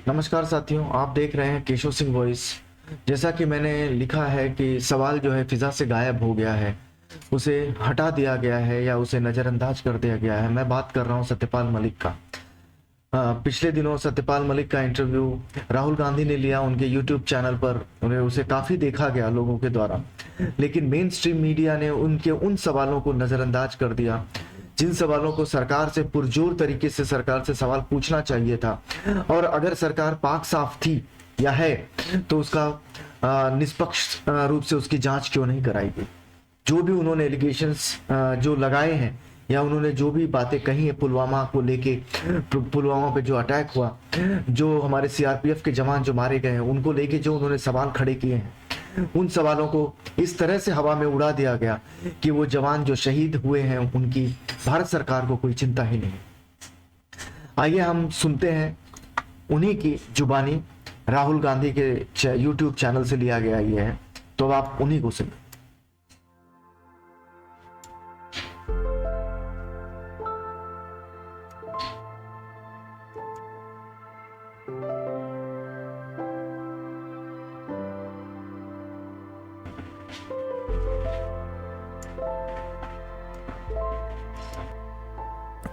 नमस्कार साथियों, आप देख रहे हैं केशव सिंह वॉइस। जैसा कि मैंने लिखा है कि सवाल जो है फिजा से गायब हो गया है, उसे हटा दिया गया है या उसे नज़रअंदाज कर दिया गया है। मैं बात कर रहा हूं सत्यपाल मलिक का। पिछले दिनों सत्यपाल मलिक का इंटरव्यू राहुल गांधी ने लिया उनके यूट्यूब चैनल पर। उन्हें उसे काफ़ी देखा गया लोगों के द्वारा, लेकिन मेन स्ट्रीम मीडिया ने उनके उन सवालों को नज़रअंदाज कर दिया जिन सवालों को सरकार से पुरजोर तरीके से सरकार से सवाल पूछना चाहिए था। और अगर सरकार पाक साफ थी या है तो उसका निष्पक्ष रूप से उसकी जांच क्यों नहीं कराई गई। जो भी उन्होंने एलिगेशंस जो लगाए हैं या उन्होंने जो भी बातें कही है पुलवामा को लेके, पुलवामा पे जो अटैक हुआ, जो हमारे सीआरपीएफ के जवान जो मारे गए हैं उनको लेके जो उन्होंने सवाल खड़े किए हैं, उन सवालों को इस तरह से हवा में उड़ा दिया गया कि वो जवान जो शहीद हुए हैं उनकी भारत सरकार को कोई चिंता ही नहीं। आइए हम सुनते हैं उन्हीं की जुबानी, राहुल गांधी के यूट्यूब चैनल से लिया गया ये है, तो आप उन्हीं को सुनिए।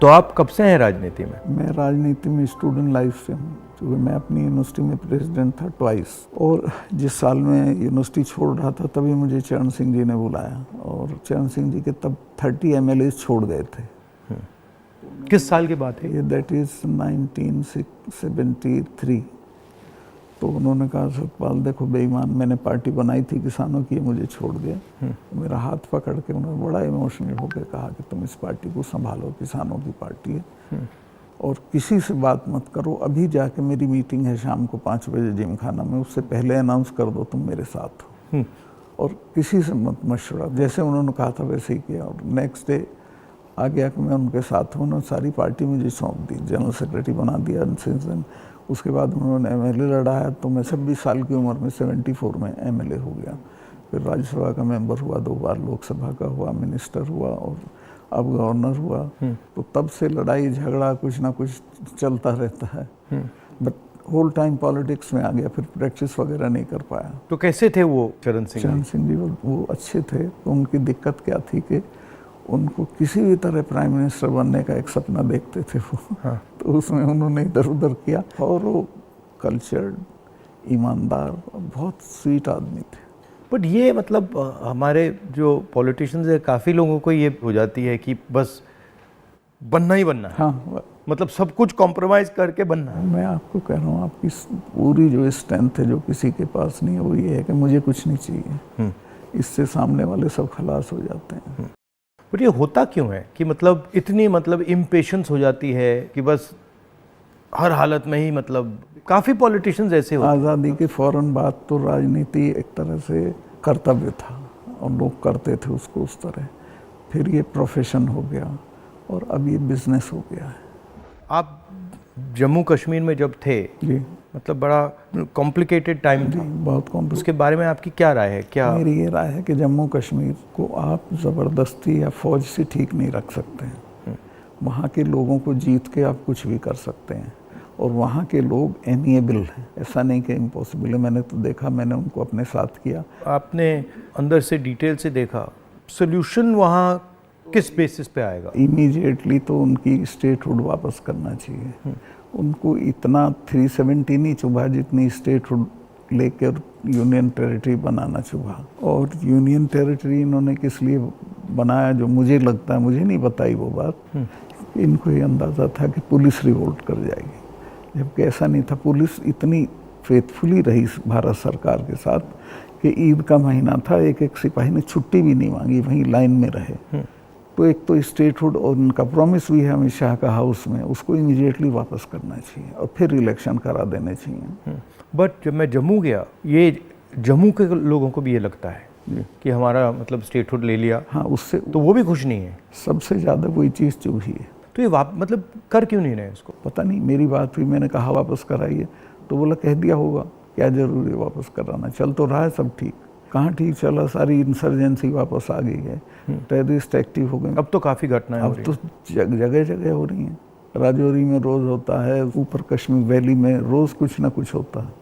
तो आप कब से हैं राजनीति में? मैं राजनीति में स्टूडेंट लाइफ से हूँ, क्योंकि मैं अपनी यूनिवर्सिटी में प्रेसिडेंट था ट्वाइस। और जिस साल मैं यूनिवर्सिटी छोड़ रहा था तभी मुझे चरण सिंह जी ने बुलाया, और चरण सिंह जी के तब 30 MLAs छोड़ गए थे। किस साल की बात है? ये दैट इज़ 1973। तो उन्होंने कहा सतपाल देखो बेईमान, मैंने पार्टी बनाई थी किसानों की, मुझे छोड़ दिया। मेरा हाथ पकड़ के उन्होंने बड़ा इमोशनल होकर कहा कि तुम इस पार्टी को संभालो, किसानों की पार्टी है, और किसी से बात मत करो। अभी जाके मेरी मीटिंग है शाम को 5 बजे जिम खाना में, उससे पहले अनाउंस कर दो तुम मेरे साथ हो, और किसी से मत मशवरा। जैसे उन्होंने कहा था वैसे ही किया, और नेक्स्ट डे आ गया कि मैं उनके साथ हूँ। उन्होंने सारी पार्टी मुझे सौंप दी, जनरल सेक्रेटरी बना दिया। उसके बाद उन्होंने MLA लड़ाया, तो मैं 26 साल की उम्र में 74 में MLA हो गया। फिर राज्यसभा का मेंबर हुआ, 2 बार लोकसभा का हुआ, मिनिस्टर हुआ, और अब गवर्नर हुआ। तो तब से लड़ाई झगड़ा कुछ ना कुछ चलता रहता है। बट होल टाइम पॉलिटिक्स में आ गया, फिर प्रैक्टिस वगैरह नहीं कर पाया। तो कैसे थे वो चरण सिंह? चरण सिंह जी वो अच्छे थे। तो उनकी दिक्कत क्या थी कि उनको किसी भी तरह प्राइम मिनिस्टर बनने का एक सपना देखते थे वो। हाँ। तो उसमें उन्होंने इधर उधर किया, और वो कल्चर्ड, ईमानदार, बहुत स्वीट आदमी थे। बट ये मतलब हमारे जो पॉलिटिशियंस है, काफ़ी लोगों को ये हो जाती है कि बस बनना ही बनना है। हाँ, मतलब सब कुछ कॉम्प्रोमाइज़ करके बनना है। मैं आपको कह रहा हूँ, आपकी पूरी जो स्ट्रेंथ है जो किसी के पास नहीं है, वो ये है कि मुझे कुछ नहीं चाहिए। इससे सामने वाले सब खलास हो जाते हैं। बट ये होता क्यों है कि मतलब इतनी मतलब इम्पेशंस हो जाती है कि बस हर हालत में ही, मतलब काफ़ी पॉलिटिशियंस ऐसे होते हैं। आज़ादी के फ़ौरन बाद तो राजनीति एक तरह से कर्तव्य था, और लोग करते थे उसको उस तरह। फिर ये प्रोफेशन हो गया, और अब ये बिजनेस हो गया है। आप जम्मू कश्मीर में जब थे, जी, मतलब बड़ा कॉम्प्लिकेटेड टाइम था, बहुत कॉम्प्लिकेटेड। उसके बारे में आपकी क्या राय है? क्या मेरी ये राय है कि जम्मू कश्मीर को आप ज़बरदस्ती या फौज से ठीक नहीं रख सकते हैं। वहाँ के लोगों को जीत के आप कुछ भी कर सकते हैं, और वहाँ के लोग एमिएबल हैं। ऐसा नहीं कि इम्पॉसिबल है। मैंने तो देखा, मैंने उनको अपने साथ किया। आपने अंदर से डिटेल से देखा, सोल्यूशन वहाँ किस बेसिस पे आएगा? इमीडिएटली तो उनकी स्टेटहुड वापस करना चाहिए। उनको इतना 370 नहीं चुभा जितनी स्टेटहुड लेकर यूनियन टेरिटरी बनाना चुभा। और यूनियन टेरिटरी इन्होंने किस लिए बनाया, जो मुझे लगता है, मुझे नहीं बताई वो बात। इनको ये अंदाज़ा था कि पुलिस रिवोल्ट कर जाएगी, जबकि ऐसा नहीं था। पुलिस इतनी फेथफुली रही भारत सरकार के साथ कि ईद का महीना था, एक सिपाही ने छुट्टी भी नहीं मांगी, वहीं लाइन में रहे। तो एक तो स्टेटहुड, और उनका प्रॉमिस भी है अमित शाह का हाउस में, उसको इमीडिएटली वापस करना चाहिए, और फिर इलेक्शन करा देने चाहिए। बट जब मैं जम्मू गया, ये जम्मू के लोगों को भी ये लगता है कि हमारा मतलब स्टेटहुड ले लिया। हाँ, उससे तो वो भी खुश नहीं है। सबसे ज़्यादा वही चीज़ चुभी है। तो ये मतलब कर क्यों नहीं रहे इसको? पता नहीं, मेरी बात हुई, मैंने कहा वापस कराइए, तो बोला कह दिया होगा, क्या जरूरी है वापस कराना, चल तो रहा है सब ठीक। कहाँ ठीक चला, सारी इंसर्जेंसी वापस आ गई है, टेररिस्ट एक्टिव हो गए। अब तो काफ़ी घटनाएं हो रही हैं। अब तो जगह जगह हो रही हैं। राजौरी में रोज़ होता है, ऊपर कश्मीर वैली में रोज़ कुछ ना कुछ होता है।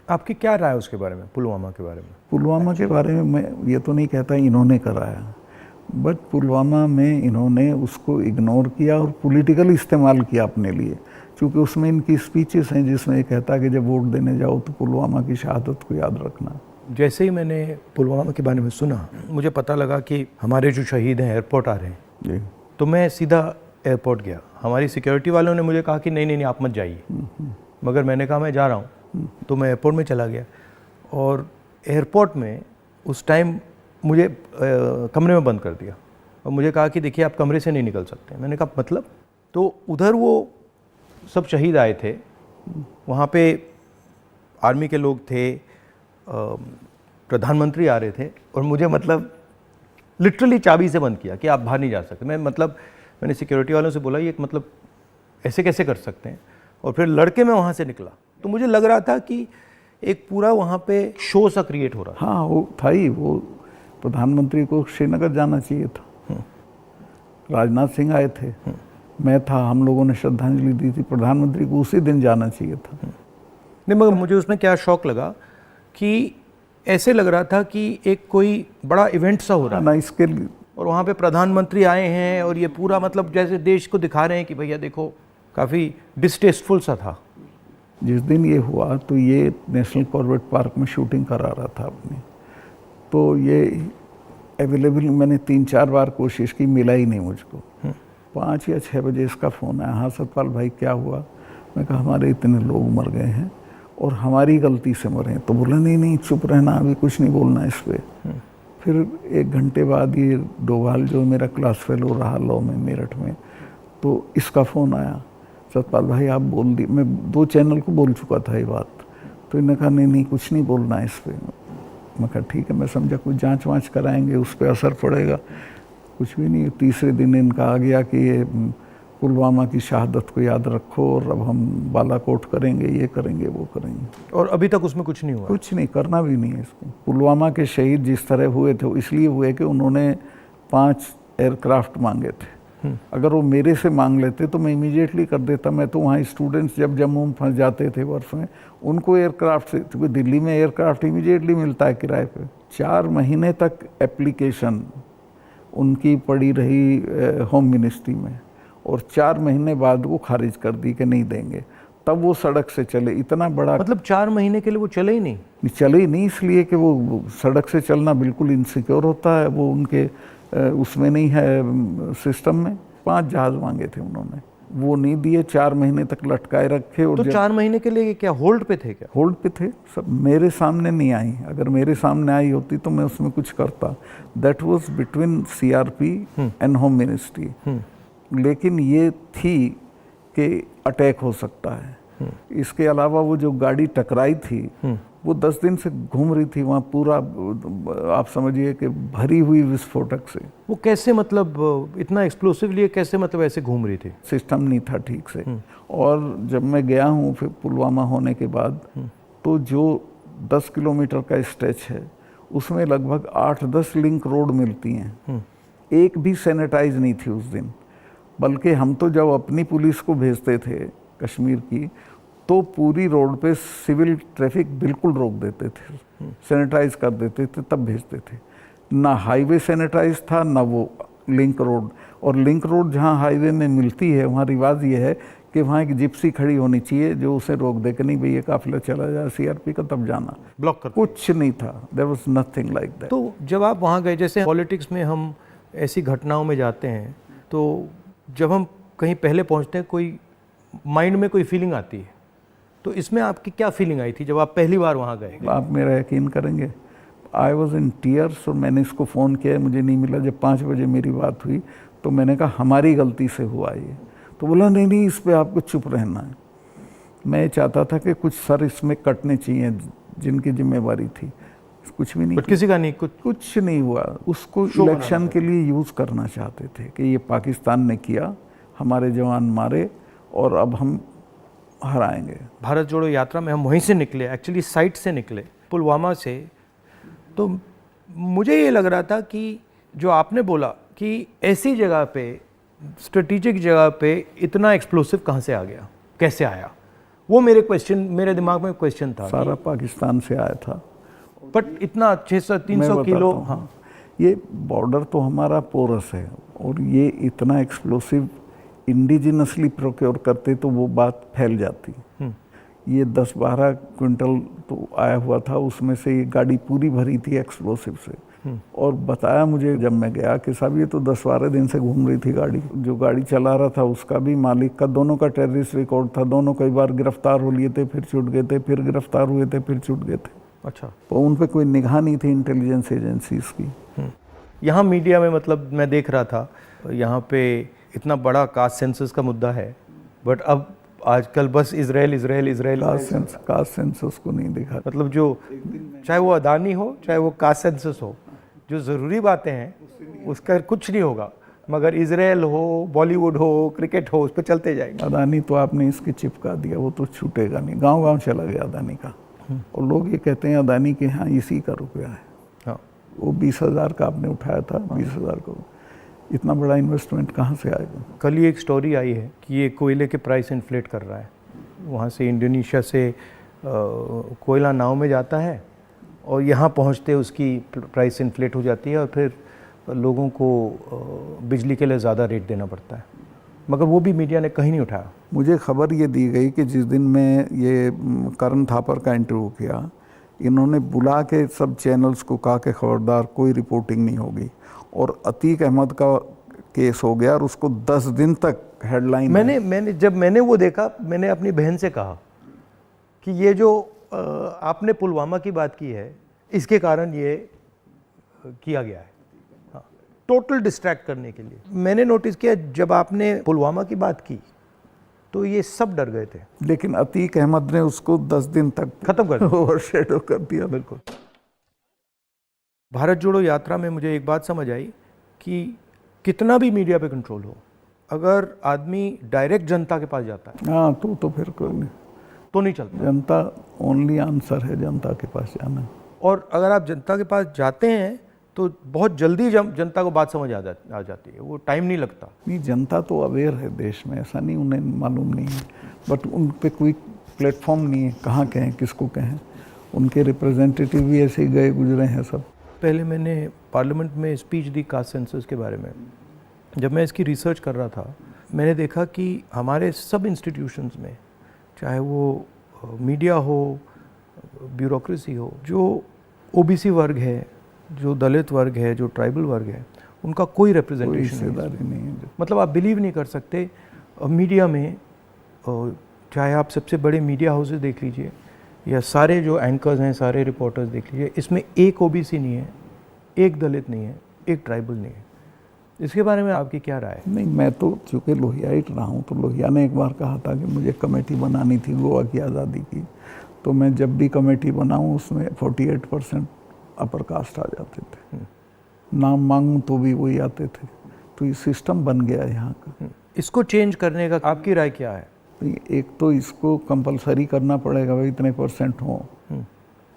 आपकी क्या राय है उसके बारे में, पुलवामा के बारे में? पुलवामा के बारे में मैं ये तो नहीं कहता इन्होंने कराया, बट पुलवामा में इन्होंने उसको इग्नोर किया और पॉलिटिकल इस्तेमाल किया अपने लिए, क्योंकि उसमें इनकी स्पीचेस हैं जिसमें ये कहता है कि जब वोट देने जाओ तो पुलवामा की शहादत को याद रखना। जैसे ही मैंने पुलवामा के बारे में सुना, मुझे पता लगा कि हमारे जो शहीद हैं एयरपोर्ट आ रहे हैं, जी। तो मैं सीधा एयरपोर्ट गया। हमारी सिक्योरिटी वालों ने मुझे कहा कि नहीं नहीं नहीं आप मत जाइए, मगर मैंने कहा मैं जा रहा हूँ, तो मैं एयरपोर्ट में चला गया। और एयरपोर्ट में उस टाइम मुझे कमरे में बंद कर दिया और मुझे कहा कि देखिए आप कमरे से नहीं निकल सकते। मैंने कहा मतलब? तो उधर वो सब शहीद आए थे, वहाँ पे आर्मी के लोग थे, प्रधानमंत्री आ रहे थे, और मुझे मतलब लिटरली चाबी से बंद किया कि आप बाहर नहीं जा सकते। मैंने सिक्योरिटी वालों से बोला ये मतलब ऐसे कैसे कर सकते हैं, और फिर लड़के मैं वहाँ से निकला। तो मुझे लग रहा था कि एक पूरा वहाँ पे शो सा क्रिएट हो रहा था। हाँ वो था ही, वो प्रधानमंत्री को श्रीनगर जाना चाहिए था, राजनाथ सिंह आए थे, मैं था, हम लोगों ने श्रद्धांजलि दी थी, प्रधानमंत्री को उसी दिन जाना चाहिए था। नहीं, मगर मुझे उसमें क्या शौक लगा कि ऐसे लग रहा था कि एक कोई बड़ा इवेंट सा हो रहा है ना इसके लिए, और वहाँ पे प्रधानमंत्री आए हैं और ये पूरा मतलब जैसे देश को दिखा रहे हैं कि भैया देखो, काफ़ी डिस्टेस्टफुल सा था। जिस दिन ये हुआ तो ये नेशनल कॉर्बेट पार्क में शूटिंग करा रहा था अपनी, तो ये अवेलेबल, मैंने 3-4 बार कोशिश की, मिला ही नहीं मुझको। 5 या 6 बजे इसका फ़ोन आया, हाँ सतपाल भाई क्या हुआ? मैं कहा हमारे इतने लोग मर गए हैं और हमारी गलती से मरे हैं। तो बोला नहीं नहीं चुप रहना, अभी कुछ नहीं बोलना इस पर। फिर 1 घंटे बाद ये डोभाल जो मेरा क्लास फेलो रहा लॉ में मेरठ में, तो इसका फ़ोन आया, सतपाल भाई आप बोल दी। मैं 2 चैनल को बोल चुका था ये बात, तो इन्होंने कहा नहीं नहीं कुछ नहीं बोलना है इस पर। मैं कहा ठीक है, मैं समझा कुछ जांच वाँच कराएंगे, उस पर असर पड़ेगा, कुछ भी नहीं। तीसरे दिन इनका आ गया कि ये पुलवामा की शहादत को याद रखो और अब हम बालाकोट करेंगे, ये करेंगे, वो करेंगे। और अभी तक उसमें कुछ नहीं हुआ। कुछ नहीं, करना भी नहीं है इसको। पुलवामा के शहीद जिस तरह हुए थे इसलिए हुए कि उन्होंने 5 एयरक्राफ्ट मांगे थे। अगर वो मेरे से मांग लेते तो मैं इमीडिएटली कर देता। मैं तो वहाँ स्टूडेंट्स जब जम्मू में फंस जाते थे बर्फ में, उनको एयरक्राफ्ट से, क्योंकि दिल्ली में एयरक्राफ्ट इमीडिएटली मिलता है किराए पे। 4 महीने तक एप्लीकेशन उनकी पड़ी रही होम मिनिस्ट्री में, और 4 महीने बाद वो खारिज कर दी कि नहीं देंगे। तब वो सड़क से चले। इतना बड़ा मतलब 4 महीने के लिए वो चले ही नहीं। चले ही नहीं, इसलिए कि वो सड़क से चलना बिल्कुल इनसिक्योर होता है, वो उनके उसमें नहीं है सिस्टम में। 5 जहाज मांगे थे उन्होंने, वो नहीं दिए, 4 महीने तक लटकाए रखे। और तो 4 महीने के लिए क्या होल्ड पे थे क्या? होल्ड पे थे सब। मेरे सामने नहीं आई, अगर मेरे सामने आई होती तो मैं उसमें कुछ करता। That was between CRP and home ministry. लेकिन ये थी कि अटैक हो सकता है। इसके अलावा वो जो गाड़ी टकराई थी वो 10 दिन से घूम रही थी वहाँ, पूरा आप समझिए कि भरी हुई विस्फोटक से। वो कैसे मतलब इतना एक्सप्लोसिवली कैसे मतलब ऐसे घूम रही थी? सिस्टम नहीं था ठीक से। और जब मैं गया हूँ फिर पुलवामा होने के बाद, तो जो 10 किलोमीटर का स्ट्रेच है उसमें लगभग 8-10 लिंक रोड मिलती हैं। एक भी सैनिटाइज नहीं थी उस दिन। बल्कि हम तो जब अपनी पुलिस को भेजते थे कश्मीर की, तो पूरी रोड पे सिविल ट्रैफिक बिल्कुल रोक देते थे, सैनिटाइज कर देते थे, तब भेजते थे। ना हाईवे सैनिटाइज था, ना वो लिंक रोड। और लिंक रोड जहाँ हाईवे में मिलती है वहाँ रिवाज ये है कि वहाँ एक जिप्सी खड़ी होनी चाहिए जो उसे रोक दे कि नहीं भैया काफिला चला जाए सीआरपी का, तब जाना। ब्लॉक कर कुछ नहीं था, there was nothing like that. तो जब आप वहाँ गए, जैसे पॉलिटिक्स में हम ऐसी घटनाओं में जाते हैं, तो जब हम कहीं पहले पहुँचते हैं कोई माइंड में कोई फीलिंग आती है, तो इसमें आपकी क्या फीलिंग आई थी जब आप पहली बार वहाँ गए? आप मेरा यकीन करेंगे, आई वॉज इन टीयर्स। और मैंने इसको फ़ोन किया, मुझे नहीं मिला। जब 5 बजे मेरी बात हुई तो मैंने कहा हमारी गलती से हुआ ये। तो बोला नहीं नहीं इस पर आपको चुप रहना है। मैं चाहता था कि कुछ सर इसमें कटने चाहिए जिनकी जिम्मेवारी थी, कुछ भी नहीं। किसी का नहीं, कुछ नहीं हुआ। उसको इलेक्शन के लिए यूज़ करना चाहते थे कि ये पाकिस्तान ने किया, हमारे जवान मारे और अब हम हराएंगे। भारत जोड़ो यात्रा में हम वहीं से निकले, एक्चुअली साइट से निकले, पुलवामा से। तो मुझे ये लग रहा था कि जो आपने बोला कि ऐसी जगह पे स्ट्रेटेजिक जगह पे इतना एक्सप्लोसिव कहाँ से आ गया, कैसे आया? वो मेरे दिमाग में क्वेश्चन था। सारा पाकिस्तान से आया था। बट इतना 600-300 किलो, हाँ, ये बॉर्डर तो हमारा पोरस है और ये इतना एक्सप्लोसिव इंडिजिनसली प्रोक्योर करते तो वो बात फैल जाती। ये 10-12 क्विंटल तो आया हुआ था, उसमें से ये गाड़ी पूरी भरी थी एक्सप्लोसिव से। और बताया मुझे जब मैं गया कि साहब ये तो 10-12 दिन से घूम रही थी गाड़ी। जो गाड़ी चला रहा था उसका भी, मालिक का, दोनों का टेररिस्ट रिकॉर्ड था। दोनों कई बार गिरफ्तार हो लिए थे, फिर छूट गए थे, फिर गिरफ्तार हुए थे, फिर छूट गए थे। अच्छा, तो उन पे कोई निगाह नहीं थी इंटेलिजेंस एजेंसीज की। यहाँ मीडिया में, मतलब मैं देख रहा था यहाँ पे इतना बड़ा कास्ट सेंसस का मुद्दा है, बट अब आजकल बस इजराइल कास्ट सेंसस को नहीं दिखा। मतलब जो चाहे वो अदानी हो चाहे वो कास्ट सेंसस हो, जो ज़रूरी बातें हैं उसका कुछ नहीं होगा, मगर इजराइल हो, बॉलीवुड हो, क्रिकेट हो, उस पर चलते जाएंगे। अदानी तो आपने इसकी चिपका दिया, वो तो छूटेगा नहीं। गांव-गांव चला गया अदानी का। और लोग ये कहते हैं अदानी के यहाँ इसी का रुपया है। हाँ, वो 20,000 का आपने उठाया था, 20,000 को इतना बड़ा इन्वेस्टमेंट कहाँ से आएगा? कल ही एक स्टोरी आई है कि ये कोयले के प्राइस इन्फ्लेट कर रहा है। वहाँ से इंडोनेशिया से कोयला नाव में जाता है और यहाँ पहुँचते उसकी प्राइस इन्फ्लेट हो जाती है और फिर लोगों को बिजली के लिए ज़्यादा रेट देना पड़ता है, मगर वो भी मीडिया ने कहीं नहीं उठाया। मुझे खबर ये दी गई कि जिस दिन मैं ये करण थापर का इंटरव्यू किया, इन्होंने बुला के सब चैनल्स को कहा कि खबरदार कोई रिपोर्टिंग नहीं होगी। और अतीक अहमद का केस हो गया और उसको 10 दिन तक हेडलाइन। जब मैंने वो देखा, मैंने अपनी बहन से कहा कि ये जो आपने पुलवामा की बात की है, इसके कारण ये किया गया है, हाँ, टोटल डिस्ट्रैक्ट करने के लिए। मैंने नोटिस किया जब आपने पुलवामा की बात की तो ये सब डर गए थे, लेकिन अतीक अहमद ने उसको 10 दिन तक खत्म कर दिया, ओवरशैडो कर दिया। बिल्कुल। भारत जोड़ो यात्रा में मुझे एक बात समझ आई कि कितना भी मीडिया पे कंट्रोल हो, अगर आदमी डायरेक्ट जनता के पास जाता है, हाँ, तो फिर कोई नहीं, तो नहीं चलता। जनता ओनली आंसर है, जनता के पास जाना। और अगर आप जनता के पास जाते हैं तो बहुत जल्दी जनता को बात समझ आ जाती है, वो टाइम नहीं लगता। नहीं, जनता तो अवेयर है देश में, ऐसा नहीं उन्हें मालूम नहीं है, बट उन पे कोई प्लेटफॉर्म नहीं है, कहाँ कहें, किसको कहें। उनके रिप्रेजेंटेटिव भी ऐसे ही गए गुजरे हैं सब। पहले मैंने पार्लियामेंट में स्पीच दी कास्ट सेंसस के बारे में। जब मैं इसकी रिसर्च कर रहा था, मैंने देखा कि हमारे सब इंस्टीट्यूशंस में, चाहे वो मीडिया हो, ब्यूरोक्रेसी हो, जो ओबीसी वर्ग है, जो दलित वर्ग है, जो ट्राइबल वर्ग है, उनका कोई रिप्रेजेंटेशन नहीं है। मतलब आप बिलीव नहीं कर सकते, मीडिया में चाहे आप सबसे बड़े मीडिया हाउसेस देख लीजिए या सारे जो एंकर्स हैं, सारे रिपोर्टर्स देख लीजिए, इसमें एक ओबीसी नहीं है, एक दलित नहीं है, एक ट्राइबल नहीं है। इसके बारे में आपकी क्या राय है? नहीं, मैं तो चूँकि लोहियाइट रहा हूँ, तो लोहिया ने एक बार कहा था कि मुझे कमेटी बनानी थी गोवा की आज़ादी की, तो मैं जब भी कमेटी बनाऊँ उसमें 48% अपर कास्ट आ जाते थे, नाम मांगूँ तो भी वही आते थे। तो ये सिस्टम बन गया है यहाँ का। इसको चेंज करने का आपकी राय क्या है? एक तो इसको कंपलसरी करना पड़ेगा, भाई इतने % हो,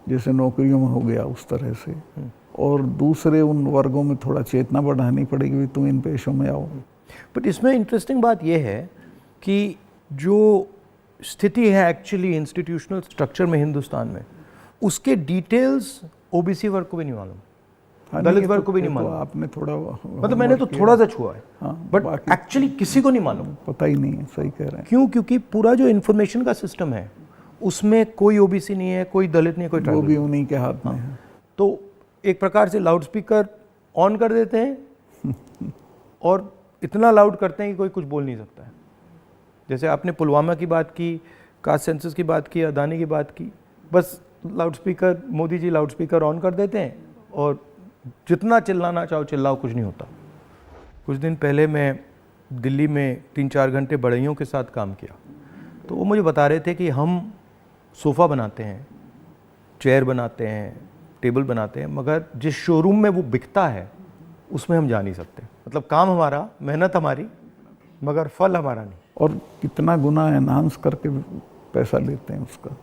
जैसे नौकरियों में हो गया उस तरह से। और दूसरे उन वर्गों में थोड़ा चेतना बढ़ानी पड़ेगी, भाई तुम इन पेशों में आओ। बट इसमें इंटरेस्टिंग बात यह है कि जो स्थिति है एक्चुअली इंस्टीट्यूशनल स्ट्रक्चर में हिंदुस्तान में, उसके डिटेल्स ओबीसी वर्ग को भी नहीं मालूम, दलित वर्ग को भी नहीं मालूम। आपने थोड़ा, मतलब मैंने तो थोड़ा सा छुआ है, बट एक्चुअली किसी को नहीं मालूम। पता ही नहीं है, सही कह रहे हैं। क्यों? क्योंकि पूरा जो इन्फॉर्मेशन का सिस्टम है उसमें कोई ओबीसी नहीं है, कोई दलित नहीं है, कोई वो भी उन्हीं के हाथ में है। तो एक प्रकार से लाउड स्पीकर ऑन कर देते हैं और इतना लाउड करते हैं कि कोई कुछ बोल नहीं सकता है। जैसे आपने पुलवामा की बात की, कास्ट सेंसस की बात की, अदानी की बात की, बस loudspeaker, Modi ji loudspeaker on कर देते हैं और जितना चिल्लाना चाहो चिल्लाओ, कुछ नहीं होता। कुछ दिन पहले मैं दिल्ली में 3-4 घंटे बढ़इयों के साथ काम किया, तो वो मुझे बता रहे थे कि हम सोफ़ा बनाते हैं, चेयर बनाते हैं, टेबल बनाते हैं, मगर जिस शोरूम में वो बिकता है उसमें हम जा नहीं सकते। मतलब काम हमारा, मेहनत हमारी, मगर फल हमारा नहीं। और कितना गुना एनहांस करके पैसा लेते हैं उसका।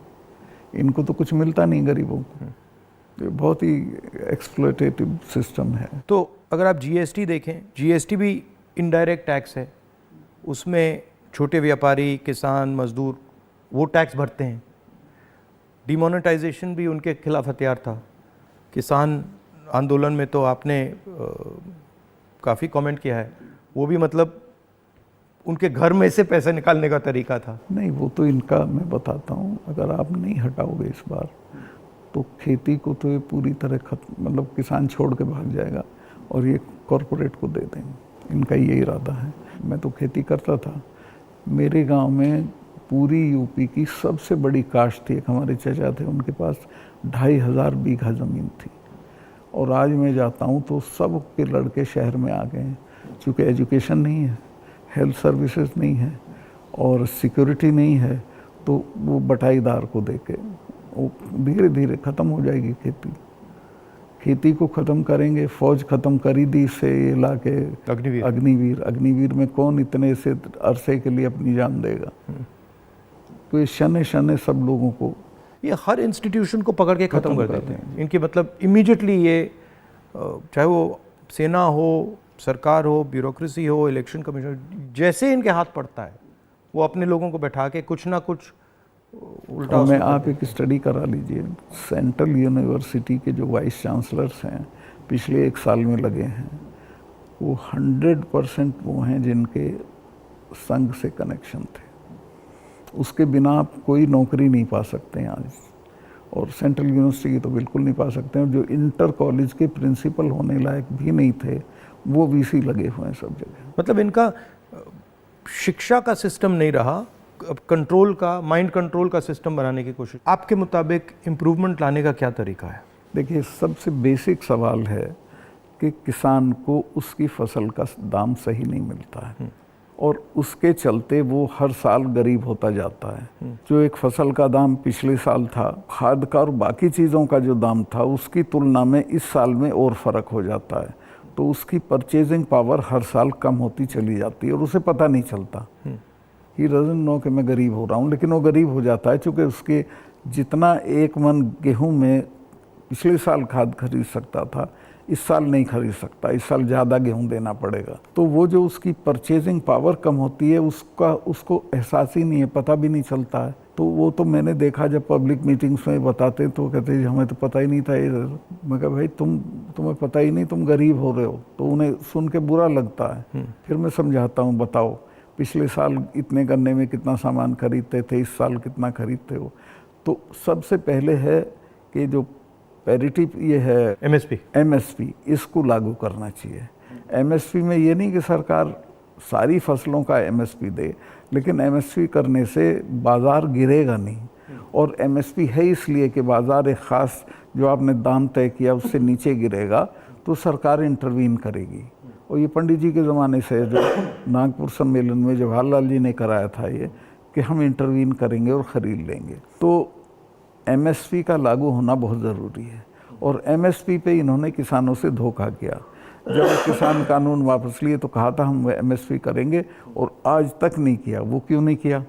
इनको तो कुछ मिलता नहीं गरीबों को। ये बहुत ही एक्सप्लॉयटेटिव सिस्टम है। तो अगर आप जीएसटी देखें, जीएसटी भी इनडायरेक्ट टैक्स है, उसमें छोटे व्यापारी, किसान, मजदूर वो टैक्स भरते हैं। डिमोनेटाइजेशन भी उनके खिलाफ हथियार था। किसान आंदोलन में तो आपने काफ़ी कमेंट किया है, वो भी मतलब उनके घर में से पैसे निकालने का तरीका था। नहीं, वो तो इनका मैं बताता हूँ, अगर आप नहीं हटाओगे इस बार तो खेती को तो ये पूरी तरह खत्म, मतलब किसान छोड़ के भाग जाएगा और ये कॉरपोरेट को दे देंगे। इनका ये इरादा है। मैं तो खेती करता था, मेरे गांव में पूरी यूपी की सबसे बड़ी काश्त थी। एक हमारे चचा थे, उनके पास 2500 बीघा ज़मीन थी, और आज मैं जाता हूँ तो सब के लड़के शहर में आ गए हैं। चूँकि एजुकेशन नहीं है, हेल्थ सर्विसेज नहीं है और सिक्योरिटी नहीं है, तो वो बटाईदार को देके वो धीरे धीरे ख़त्म हो जाएगी खेती। खेती को ख़त्म करेंगे, फौज ख़त्म करी दी से ये ला के अग्निवीर में कौन इतने से अरसे के लिए अपनी जान देगा। तो ये शने शने सब लोगों को, ये हर इंस्टीट्यूशन को पकड़ के ख़त्म कर देते हैं। इनकी मतलब इमीडिएटली ये, चाहे वो सेना हो, सरकार हो, ब्यूरोक्रेसी हो, इलेक्शन कमीशन, जैसे इनके हाथ पड़ता है वो अपने लोगों को बैठा के कुछ ना कुछ उल्टा। मैं आप एक स्टडी करा लीजिए, सेंट्रल यूनिवर्सिटी के जो वाइस चांसलर्स हैं पिछले 1 साल में लगे हैं, वो 100% वो हैं जिनके संघ से कनेक्शन थे। उसके बिना आप कोई नौकरी नहीं पा सकते हैं आज, और सेंट्रल यूनिवर्सिटी की तो बिल्कुल नहीं पा सकते हैं। जो इंटर कॉलेज के प्रिंसिपल होने लायक भी नहीं थे, वो वीसी लगे हुए हैं सब जगह। मतलब इनका शिक्षा का सिस्टम नहीं रहा, अब कंट्रोल का, माइंड कंट्रोल का सिस्टम बनाने की कोशिश। आपके मुताबिक इम्प्रूवमेंट लाने का क्या तरीका है? देखिए, सबसे बेसिक सवाल है कि किसान को उसकी फसल का दाम सही नहीं मिलता है, और उसके चलते वो हर साल गरीब होता जाता है। जो एक फसल का दाम पिछले साल था, खाद का और बाकी चीज़ों का जो दाम था, उसकी तुलना में इस साल में और फ़र्क हो जाता है। तो उसकी परचेजिंग पावर हर साल कम होती चली जाती है और उसे पता नहीं चलता। ही डजंट नो कि मैं गरीब हो रहा हूँ, लेकिन वो गरीब हो जाता है क्योंकि उसके जितना 1 मन गेहूँ में पिछले साल खाद खरीद सकता था, इस साल नहीं खरीद सकता। इस साल ज़्यादा गेहूँ देना पड़ेगा। तो वो जो उसकी परचेजिंग पावर कम होती है, उसको एहसास ही नहीं है, पता भी नहीं चलता है। तो वो तो मैंने देखा, जब पब्लिक मीटिंग्स में बताते तो कहते हैं हमें तो पता ही नहीं था ये। मैं कहा भाई तुम्हें पता ही नहीं, तुम गरीब हो रहे हो। तो उन्हें सुन के बुरा लगता है। फिर मैं समझाता हूँ, बताओ पिछले साल इतने गन्ने में कितना सामान खरीदते थे, इस साल कितना खरीदते हो। तो सबसे पहले है कि जो पैरिटी ये है एमएसपी, इसको लागू करना चाहिए। एमएसपी में ये नहीं कि सरकार सारी फसलों का एमएसपी दे, लेकिन एमएसपी करने से बाज़ार गिरेगा नहीं। और एमएसपी है इसलिए कि बाज़ार एक ख़ास जो आपने दाम तय किया उससे नीचे गिरेगा तो सरकार इंटरवीन करेगी। और ये पंडित जी के ज़माने से, जो नागपुर सम्मेलन में जवाहरलाल जी ने कराया था ये, कि हम इंटरवीन करेंगे और ख़रीद लेंगे। तो एमएसपी का लागू होना बहुत ज़रूरी है। और एमएसपी पे इन्होंने किसानों से धोखा किया। जब किसान कानून वापस लिए तो कहा था हम एमएसपी करेंगे, और आज तक नहीं किया। वो क्यों नहीं किया?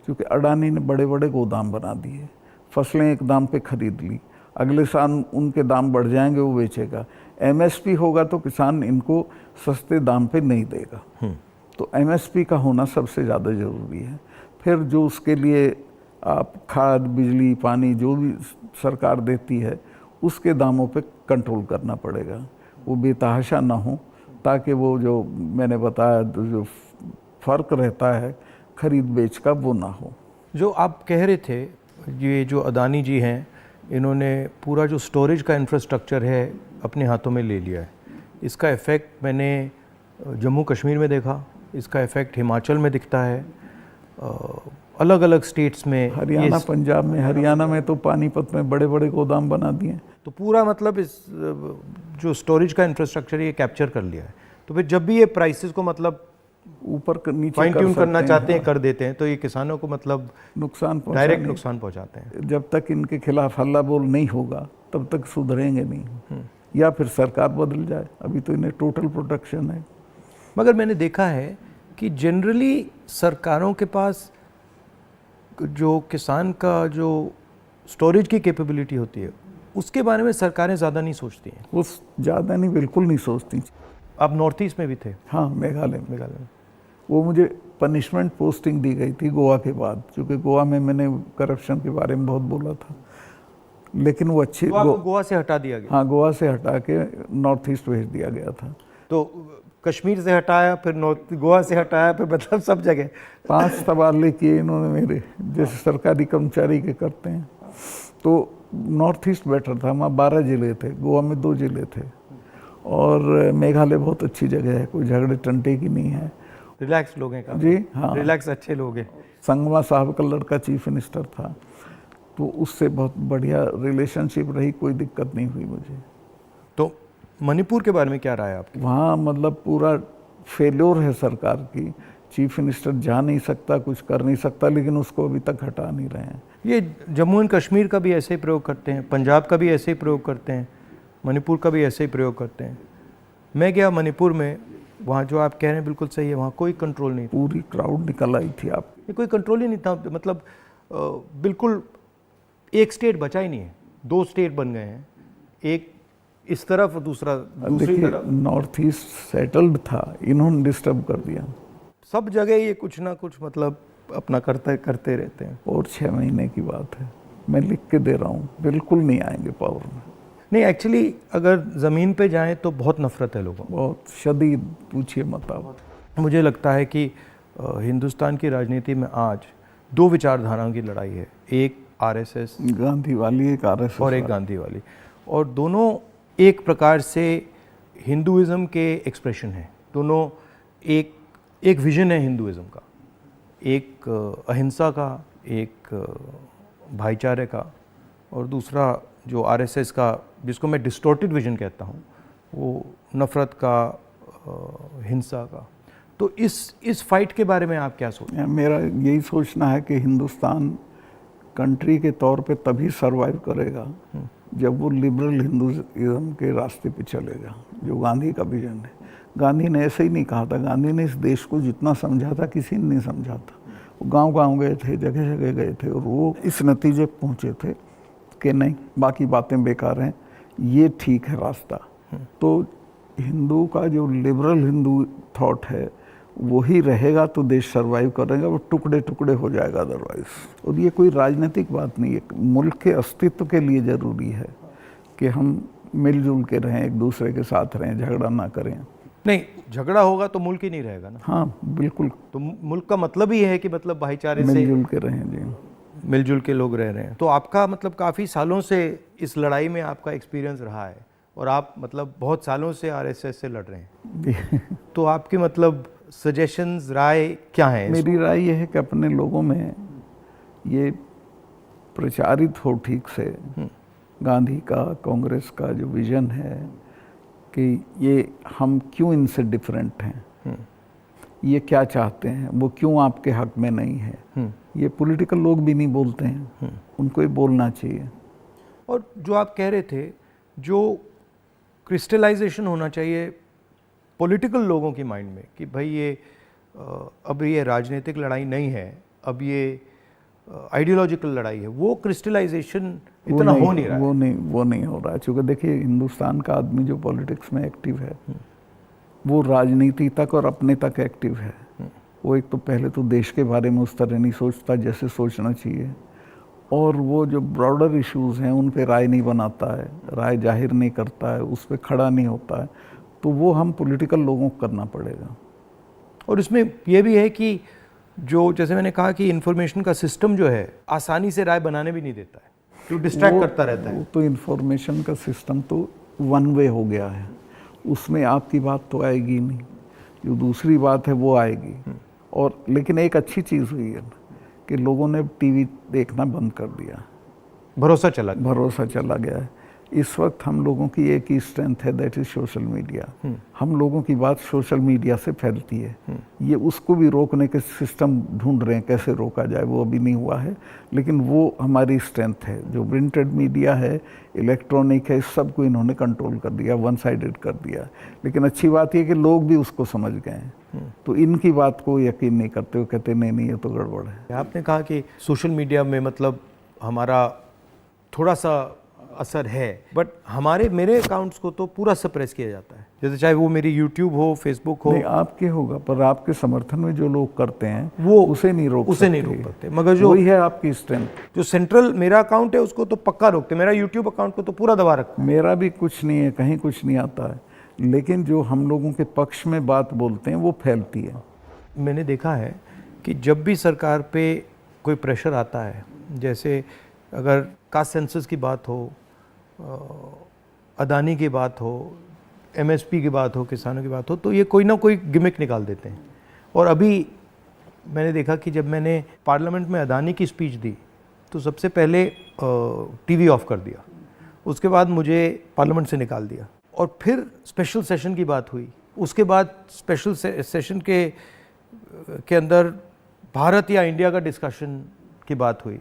क्योंकि अडानी ने बड़े बड़े गोदाम बना दिए, फसलें एक दाम पे खरीद ली, अगले साल उनके दाम बढ़ जाएंगे, वो बेचेगा। एमएसपी होगा तो किसान इनको सस्ते दाम पे नहीं देगा। तो एमएसपी का होना सबसे ज़्यादा ज़रूरी है। फिर जो उसके लिए आप खाद, बिजली, पानी जो भी सरकार देती है, उसके दामों पे कंट्रोल करना पड़ेगा। वो बेतहाशा ना हो, ताकि वो जो मैंने बताया जो फ़र्क रहता है खरीद बेच का, वो ना हो। जो आप कह रहे थे, ये जो अदानी जी हैं, इन्होंने पूरा जो स्टोरेज का इंफ्रास्ट्रक्चर है अपने हाथों में ले लिया है। इसका इफ़ेक्ट मैंने जम्मू कश्मीर में देखा, इसका इफ़ेक्ट हिमाचल में दिखता है, अलग अलग स्टेट्स में, हरियाणा, पंजाब में। हरियाणा में तो पानीपत में बड़े बड़े गोदाम बना दिए। तो पूरा मतलब इस जो स्टोरेज का इंफ्रास्ट्रक्चर ये कैप्चर कर लिया है। तो फिर जब भी ये प्राइसेस को मतलब ऊपर नीचे फाइन ट्यून करना चाहते हैं, कर देते हैं, तो ये किसानों को मतलब नुकसान, डायरेक्ट नुकसान पहुंचाते हैं। जब तक इनके खिलाफ हल्ला बोल नहीं होगा तब तक सुधरेंगे नहीं, या फिर सरकार बदल जाए। अभी तो इन्हें टोटल प्रोटेक्शन है। मगर मैंने देखा है कि जनरली सरकारों के पास जो किसान का जो स्टोरेज की कैपेबिलिटी होती है, उसके बारे में सरकारें ज़्यादा नहीं सोचती हैं। वो ज़्यादा नहीं, बिल्कुल नहीं सोचती। आप नॉर्थ ईस्ट में भी थे? हाँ, मेघालय में। मेघालय में। वो मुझे पनिशमेंट पोस्टिंग दी गई थी गोवा के बाद, क्योंकि गोवा में मैंने करप्शन के बारे में बहुत बोला था, लेकिन वो अच्छी तो आपको गोवा से हटा दिया गया? हाँ, गोवा से हटा के नॉर्थ ईस्ट भेज दिया गया था। तो कश्मीर से हटाया, फिर नॉर्थ, गोवा से हटाया, फिर मतलब सब जगह 5 तबादले किए इन्होंने मेरे, जैसे सरकारी कर्मचारी के करते हैं। तो नॉर्थ ईस्ट बेटर था, वहाँ 12 जिले थे, गोवा में 2 जिले थे। और मेघालय बहुत अच्छी जगह है, कोई झगड़े टंटे की नहीं है। रिलैक्स लोग हैं जी हाँ, रिलैक्स अच्छे लोग हैं। संगमा साहब का लड़का चीफ मिनिस्टर था, तो उससे बहुत बढ़िया रिलेशनशिप रही, कोई दिक्कत नहीं हुई मुझे। तो मणिपुर के बारे में क्या राय है आपकी? वहाँ मतलब पूरा फेल्योर है सरकार की, चीफ मिनिस्टर जा नहीं सकता, कुछ कर नहीं सकता, लेकिन उसको अभी तक हटा नहीं रहे हैं। ये जम्मू एंड कश्मीर का भी ऐसे ही प्रयोग करते हैं, पंजाब का भी ऐसे ही प्रयोग करते हैं, मणिपुर का भी ऐसे ही प्रयोग करते हैं। मैं गया मणिपुर में, वहाँ जो आप कह रहे हैं बिल्कुल सही है, वहाँ कोई कंट्रोल नहीं था। पूरी क्राउड निकल आई थी आप, ये कोई कंट्रोल ही नहीं था, मतलब बिल्कुल एक स्टेट बचा ही नहीं है, 2 स्टेट बन गए हैं, एक इस तरफ और दूसरा दूसरी देखिए तरफ। नॉर्थ ईस्ट सेटल्ड था, इन्होंने डिस्टर्ब कर दिया। सब जगह ये कुछ ना कुछ मतलब अपना करते रहते हैं। और 6 महीने की बात है, मैं लिख के दे रहा हूँ, बिल्कुल नहीं आएंगे पावर में। नहीं, एक्चुअली अगर ज़मीन पे जाएं तो बहुत नफरत है लोगों को, बहुत शदीद, पूछिए मत आप। मुझे लगता है कि हिंदुस्तान की राजनीति में आज 2 विचारधाराओं की लड़ाई है, एक आरएसएस गांधी वाली, एक आरएसएस और एक गांधी वाली, और दोनों एक प्रकार से हिंदुइज्म के एक्सप्रेशन है। दोनों एक विजन है हिंदुइज्म का, एक अहिंसा का, एक भाईचारे का, और दूसरा जो आरएसएस का, जिसको मैं डिस्टॉर्टेड विजन कहता हूँ, वो नफ़रत का, हिंसा का। तो इस फाइट के बारे में आप क्या सोचते हैं? मेरा यही सोचना है कि हिंदुस्तान कंट्री के तौर पे तभी सरवाइव करेगा जब वो लिबरल हिंदुइज्म के रास्ते पे चलेगा, जो गांधी का विजन है। गांधी ने ऐसे ही नहीं कहा था, गांधी ने इस देश को जितना समझा था किसी ने नहीं समझा था। वो गांव-गांव गए थे, जगह जगह गए थे, और वो इस नतीजे पे पहुँचे थे कि नहीं, बाकी बातें बेकार हैं, ये ठीक है रास्ता। तो हिंदू का जो लिबरल हिंदू थॉट है वही रहेगा तो देश सरवाइव करेगा, वो टुकड़े टुकड़े हो जाएगा अदरवाइज। और ये कोई राजनीतिक बात नहीं है, मुल्क के अस्तित्व के लिए ज़रूरी है कि हम मिलजुल के रहें, एक दूसरे के साथ रहें, झगड़ा ना करें। नहीं, झगड़ा होगा तो मुल्क ही नहीं रहेगा ना। हाँ बिल्कुल, तो मुल्क का मतलब ही है कि मतलब भाईचारे से मिलजुल के रहें। जी, मिलजुल के लोग रह रहे हैं। तो आपका मतलब काफ़ी सालों से इस लड़ाई में आपका एक्सपीरियंस रहा है, और आप मतलब बहुत सालों से आरएसएस से लड़ रहे हैं। तो आपके मतलब सजेशंस, राय क्या है? मेरी राय ये है कि अपने लोगों में ये प्रचारित हो ठीक से, गांधी का, कांग्रेस का जो विजन है कि ये हम क्यों इनसे डिफरेंट हैं, ये क्या चाहते हैं, वो क्यों आपके हक में नहीं है, ये पॉलिटिकल लोग भी नहीं बोलते हैं, उनको ये बोलना चाहिए। और जो आप कह रहे थे, जो क्रिस्टलाइजेशन होना चाहिए पॉलिटिकल लोगों की माइंड में कि भाई ये अब ये राजनीतिक लड़ाई नहीं है, अब ये आइडियोलॉजिकल लड़ाई है, वो क्रिस्टलाइजेशन इतना हो नहीं रहा है। वो नहीं हो रहा है, क्योंकि देखिए हिंदुस्तान का आदमी जो पॉलिटिक्स में एक्टिव है वो राजनीति तक और अपने तक एक्टिव है। वो एक तो पहले तो देश के बारे में उस तरह नहीं सोचता जैसे सोचना चाहिए, और वो जो ब्रॉडर इश्यूज हैं उन पे राय नहीं बनाता है, राय जाहिर नहीं करता है, उस पर खड़ा नहीं होता है। तो वो हम पॉलिटिकल लोगों को करना पड़ेगा। और इसमें यह भी है कि जो, जैसे मैंने कहा कि इंफॉर्मेशन का सिस्टम जो है आसानी से राय बनाने भी नहीं देता है, जो डिस्ट्रैक्ट करता रहता है। तो इंफॉर्मेशन का सिस्टम तो वन वे हो गया है, उसमें आपकी बात तो आएगी नहीं, जो दूसरी बात है वो आएगी। और लेकिन एक अच्छी चीज़ हुई है कि लोगों ने टीवी देखना बंद कर दिया, भरोसा चला गया है। इस वक्त हम लोगों की एक ही स्ट्रेंथ है, दैट इज सोशल मीडिया। हम लोगों की बात सोशल मीडिया से फैलती है। ये उसको भी रोकने के सिस्टम ढूंढ रहे हैं, कैसे रोका जाए, वो अभी नहीं हुआ है, लेकिन वो हमारी स्ट्रेंथ है। जो प्रिंटेड मीडिया है, इलेक्ट्रॉनिक है, इस सब को इन्होंने कंट्रोल कर दिया, वन साइडेड कर दिया। लेकिन अच्छी बात यह कि लोग भी उसको समझ गए हैं, तो इनकी बात को यकीन नहीं करते, वो कहते नहीं ये तो गड़बड़ है। आपने कहा कि सोशल मीडिया में मतलब हमारा थोड़ा सा असर है, बट मेरे अकाउंट्स को तो पूरा सप्रेस किया जाता है, जैसे चाहे वो मेरी यूट्यूब हो, फेसबुक हो। नहीं, आपके होगा, पर आपके समर्थन में जो लोग करते हैं वो उसे नहीं रोक पाते, मगर जो वही है आपकी स्ट्रेंथ। जो सेंट्रल मेरा अकाउंट है उसको तो पक्का रोकते, मेरा यूट्यूब अकाउंट को तो पूरा दबा रखते। मेरा भी कुछ नहीं है, कहीं कुछ नहीं आता है, लेकिन जो हम लोगों के पक्ष में बात बोलते हैं वो फैलती है। मैंने देखा है कि जब भी सरकार पे कोई प्रेशर आता है, जैसे अगर कास्ट सेंसस की बात हो, अदानी की बात हो, एमएसपी की बात हो, किसानों की बात हो, तो ये कोई ना कोई गिमिक निकाल देते हैं। और अभी मैंने देखा कि जब मैंने पार्लियामेंट में अदानी की स्पीच दी तो सबसे पहले टीवी ऑफ कर दिया, उसके बाद मुझे पार्लियामेंट से निकाल दिया, और फिर स्पेशल सेशन की बात हुई, उसके बाद स्पेशल सेशन के अंदर भारत या इंडिया का डिस्कशन की बात हुई,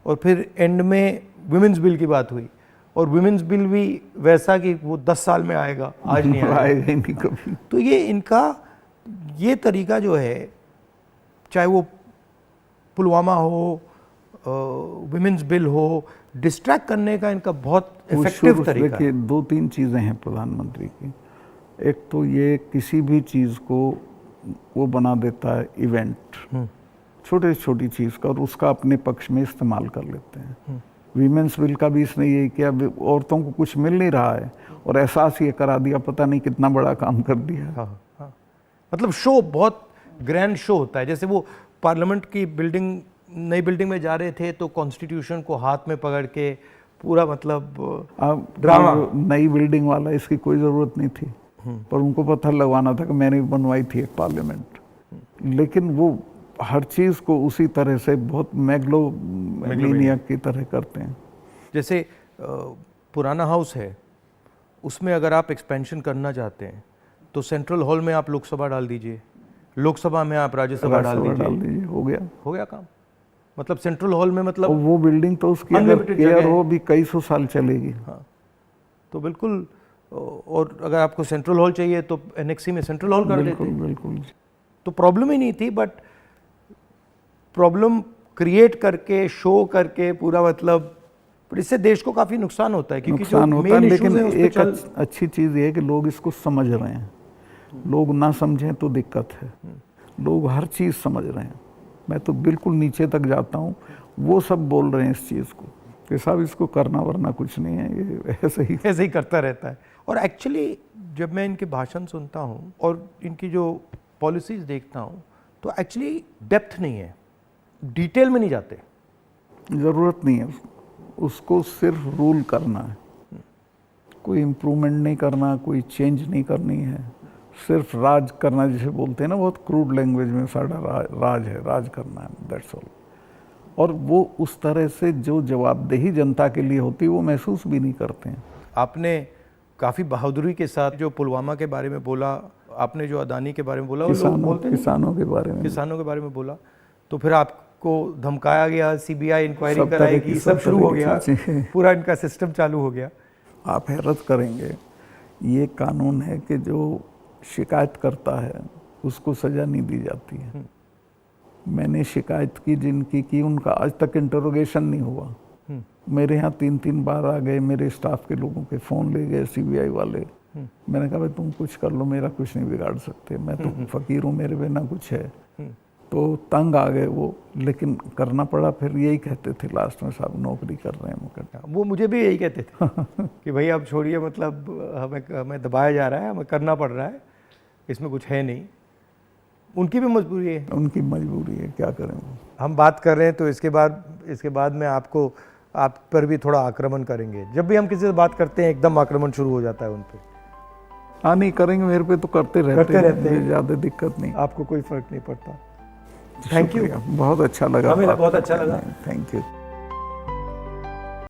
और फिर एंड में विमेंस बिल की बात हुई, और विमेंस बिल भी वैसा कि वो 10 साल में आएगा, आज नहीं आएगा ही नहीं कभी। तो ये इनका ये तरीका जो है, चाहे वो पुलवामा हो, विमेंस बिल हो, डिस्ट्रैक्ट करने का इनका बहुत इफेक्टिव तरीका है। 2-3 चीज़ें हैं प्रधानमंत्री की। एक तो ये किसी भी चीज़ को वो बना देता है इवेंट, छोटे छोटी चीज़ का, और उसका अपने पक्ष में इस्तेमाल कर लेते हैं। वीमेंस बिल का भी इसने यही किया, औरतों को कुछ मिल नहीं रहा है और एहसास ये करा दिया, पता नहीं कितना बड़ा काम कर दिया। हाँ। मतलब शो, बहुत ग्रैंड शो होता है। जैसे वो पार्लियामेंट की बिल्डिंग, नई बिल्डिंग में जा रहे थे तो कॉन्स्टिट्यूशन को हाथ में पकड़ के पूरा, मतलब ड्रामा। नई बिल्डिंग वाला, इसकी कोई ज़रूरत नहीं थी, पर उनको पत्थर लगवाना था कि मैंने बनवाई थी एक पार्लियामेंट। लेकिन वो हर चीज़ को उसी तरह से बहुत मैग्लोनिया की तरह करते हैं। जैसे पुराना हाउस है, उसमें अगर आप एक्सपेंशन करना चाहते हैं तो सेंट्रल हॉल में आप लोकसभा डाल दीजिए, लोकसभा में आप राज्यसभा डाल दीजिए, हो गया काम। मतलब सेंट्रल हॉल में, मतलब वो बिल्डिंग तो उसकी अगर केयर हो भी कई सौ साल चलेगी। हाँ, तो बिल्कुल। और अगर आपको सेंट्रल हॉल चाहिए तो एनेक्सी में सेंट्रल हॉल कर देते। बिल्कुल। तो प्रॉब्लम ही नहीं थी, बट प्रॉब्लम क्रिएट करके, शो करके पूरा, मतलब इससे देश को काफी नुकसान होता है, क्योंकि नुकसान होता है। लेकिन एक अच्छी चीज़ ये है कि लोग इसको समझ रहे हैं। लोग ना समझें तो दिक्कत है, लोग हर चीज़ समझ रहे हैं। मैं तो बिल्कुल नीचे तक जाता हूँ, वो सब बोल रहे हैं इस चीज़ को कि साहब इसको करना वरना कुछ नहीं है, ये ऐसे ही करता रहता है। और एक्चुअली जब मैं इनके भाषण सुनता हूँ और इनकी जो पॉलिसीज़ देखता हूँ, तो एक्चुअली डेप्थ नहीं है, डिटेल में नहीं जाते। ज़रूरत नहीं है उसको सिर्फ रूल करना है, कोई इम्प्रूवमेंट नहीं करना, कोई चेंज नहीं करनी है, सिर्फ राज करना, जिसे बोलते हैं ना बहुत क्रूड लैंग्वेज में, सारा राज है, राज करना है, दैट्स ऑल। और वो उस तरह से जो जवाबदेही जनता के लिए होती है वो महसूस भी नहीं करते हैं। आपने काफ़ी बहादुरी के साथ जो पुलवामा के बारे में बोला, आपने जो अदानी के बारे में बोला, किसानों के बारे में बोला, तो फिर आपको धमकाया गया, सीबीआई इंक्वायरी कराएगी, सब शुरू हो गया, पूरा इनका सिस्टम चालू हो गया। आप हैरत करेंगे, ये कानून है कि जो शिकायत करता है उसको सज़ा नहीं दी जाती है। मैंने शिकायत की जिनकी की, उनका आज तक इंटरोगेशन नहीं हुआ। मेरे यहाँ 3-3 बार आ गए, मेरे स्टाफ के लोगों के फ़ोन ले गए सीबीआई वाले। मैंने कहा भाई तुम कुछ कर लो, मेरा कुछ नहीं बिगाड़ सकते, मैं तो फ़कीर हूँ, मेरे बिना कुछ है। तो तंग आ गए वो, लेकिन करना पड़ा। फिर यही कहते थे लास्ट में, साहब नौकरी कर रहे हैं मुकदमा। वो मुझे भी यही कहते थे कि भाई अब छोड़िए, मतलब हमें दबाया जा रहा है, हमें करना पड़ रहा है, इसमें कुछ है नहीं। उनकी भी मजबूरी है, उनकी मजबूरी है, क्या करें। हम बात कर रहे हैं तो इसके बाद में आप पर भी थोड़ा आक्रमण करेंगे। जब भी हम किसी से बात करते हैं एकदम आक्रमण शुरू हो जाता है उन पर। हाँ, नहीं करेंगे, मेरे पे तो करते रहते हैं, ज़्यादा दिक्कत नहीं, आपको कोई फर्क नहीं पड़ता। थैंक यू, बहुत अच्छा लगा, हमें बहुत अच्छा लगा, थैंक यू।